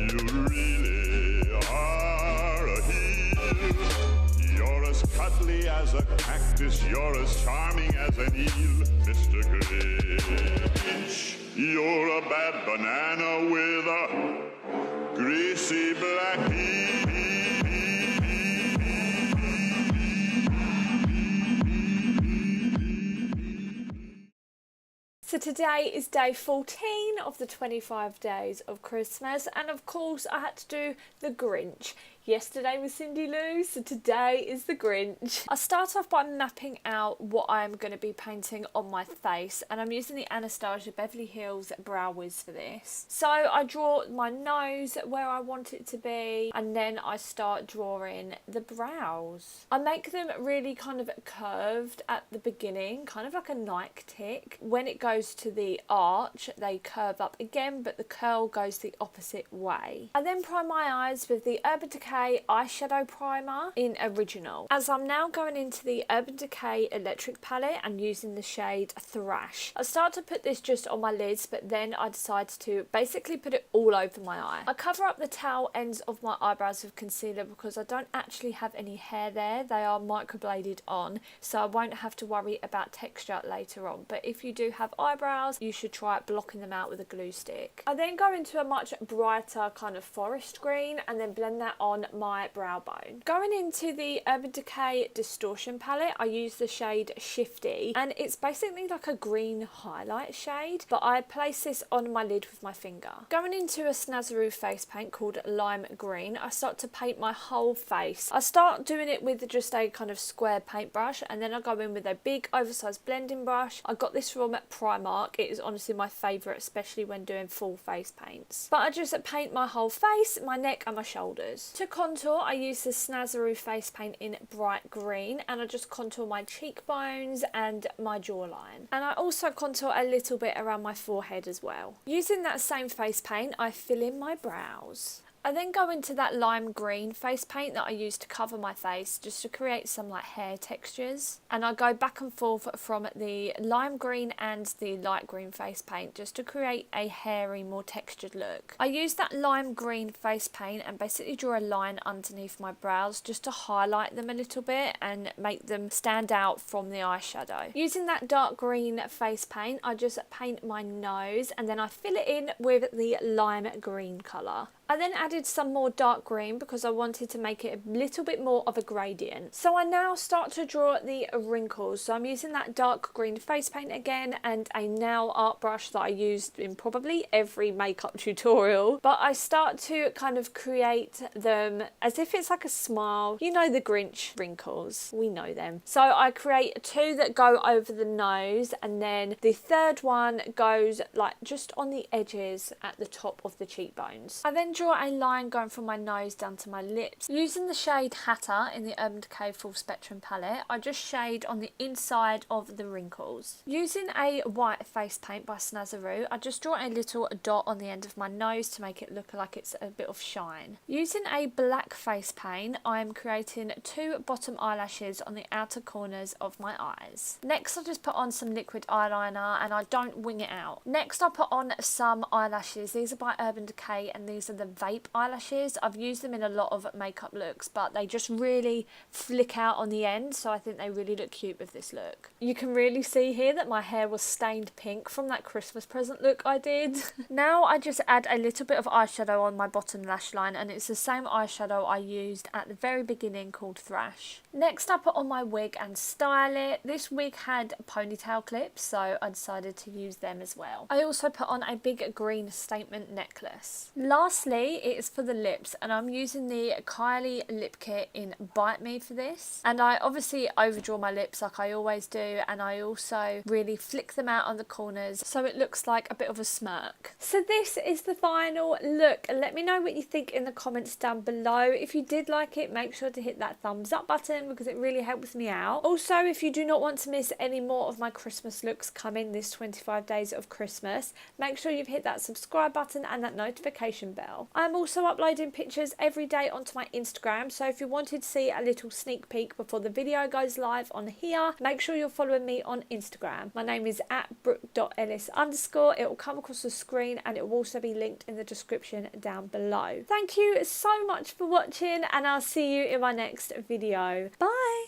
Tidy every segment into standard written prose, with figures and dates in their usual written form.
You really are a heel. You're as cuddly as a cactus, you're as charming as an eel, Mr. Grinch. You're a bad banana with a greasy black peel. So today is day 14 of the 25 days of Christmas, and of course I had to do the Grinch. Yesterday was Cindy Lou, so today is the Grinch. I start off by mapping out what I'm going to be painting on my face, and I'm using the Anastasia Beverly Hills Brow Wiz for this. So I draw my nose where I want it to be, and then I start drawing the brows. I make them really kind of curved at the beginning, kind of like a Nike tick. When it goes to the arch, they curve up again, but the curl goes the opposite way. I then prime my eyes with the Urban Decay eyeshadow primer in Original. As I'm now going into the Urban Decay electric palette and using the shade Thrash. I start to put this just on my lids, but then I decide to basically put it all over my eye. I cover up the tail ends of my eyebrows with concealer because I don't actually have any hair there. They are microbladed on, so I won't have to worry about texture later on. But if you do have eyebrows, you should try blocking them out with a glue stick. I then go into a much brighter kind of forest green and then blend that on my brow bone. Going into the Urban Decay Distortion palette, I use the shade Shifty, and it's basically like a green highlight shade, but I place this on my lid with my finger. Going into a Snazaroo face paint called Lime Green, I start to paint my whole face. I start doing it with just a kind of square paintbrush, and then I go in with a big oversized blending brush. I got this from Primark. It is honestly my favourite, especially when doing full face paints. But I just paint my whole face, my neck and my shoulders. To contour, I use the Snazaroo face paint in bright green, and I just contour my cheekbones and my jawline. And I also contour a little bit around my forehead as well. Using that same face paint, I fill in my brows. I then go into that lime green face paint that I use to cover my face, just to create some like hair textures. And I go back and forth from the lime green and the light green face paint just to create a hairy, more textured look. I use that lime green face paint and basically draw a line underneath my brows just to highlight them a little bit and make them stand out from the eyeshadow. Using that dark green face paint, I just paint my nose and then I fill it in with the lime green colour. I then added some more dark green because I wanted to make it a little bit more of a gradient. So I now start to draw the wrinkles. So I'm using that dark green face paint again and a nail art brush that I used in probably every makeup tutorial. But I start to kind of create them as if it's like a smile. You know the Grinch wrinkles, we know them. So I create two that go over the nose, and then the third one goes like just on the edges at the top of the cheekbones. I then draw a line going from my nose down to my lips. Using the shade Hatter in the Urban Decay Full Spectrum palette, I just shade on the inside of the wrinkles. Using a white face paint by Snazaroo, I just draw a little dot on the end of my nose to make it look like it's a bit of shine. Using a black face paint, I am creating two bottom eyelashes on the outer corners of my eyes. Next, I just put on some liquid eyeliner and I don't wing it out. Next, I put on some eyelashes. These are by Urban Decay and these are the Vape eyelashes. I've used them in a lot of makeup looks, but they just really flick out on the end, so I think they really look cute with this look. You can really see here that my hair was stained pink from that Christmas present look I did. Now I just add a little bit of eyeshadow on my bottom lash line, and it's the same eyeshadow I used at the very beginning called Thrash. Next I put on my wig and style it. This wig had ponytail clips, so I decided to use them as well. I also put on a big green statement necklace. Lastly, it is for the lips, and I'm using the Kylie lip kit in Bite Me for this. And I obviously overdraw my lips like I always do, and I also really flick them out on the corners so it looks like a bit of a smirk. So this is the final look. Let me know what you think in the comments down below. If you did like it, make sure to hit that thumbs up button because it really helps me out. Also, if you do not want to miss any more of my Christmas looks coming this 25 days of Christmas, make sure you've hit that subscribe button and that notification bell. well. I'm also uploading pictures every day onto my Instagram, so if you wanted to see a little sneak peek before the video goes live on here, make sure you're following me on Instagram. My name is @brooke.ellis_. It will come across the screen and it will also be linked in the description down below. Thank you so much for watching, and I'll see you in my next video. Bye!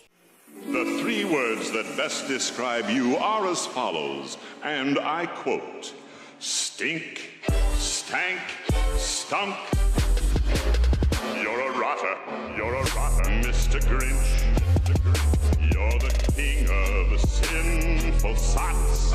The 3 words that best describe you are as follows, and I quote: stink, stank, stunk. You're a rotter, Mr. Grinch. You're the king of sinful socks.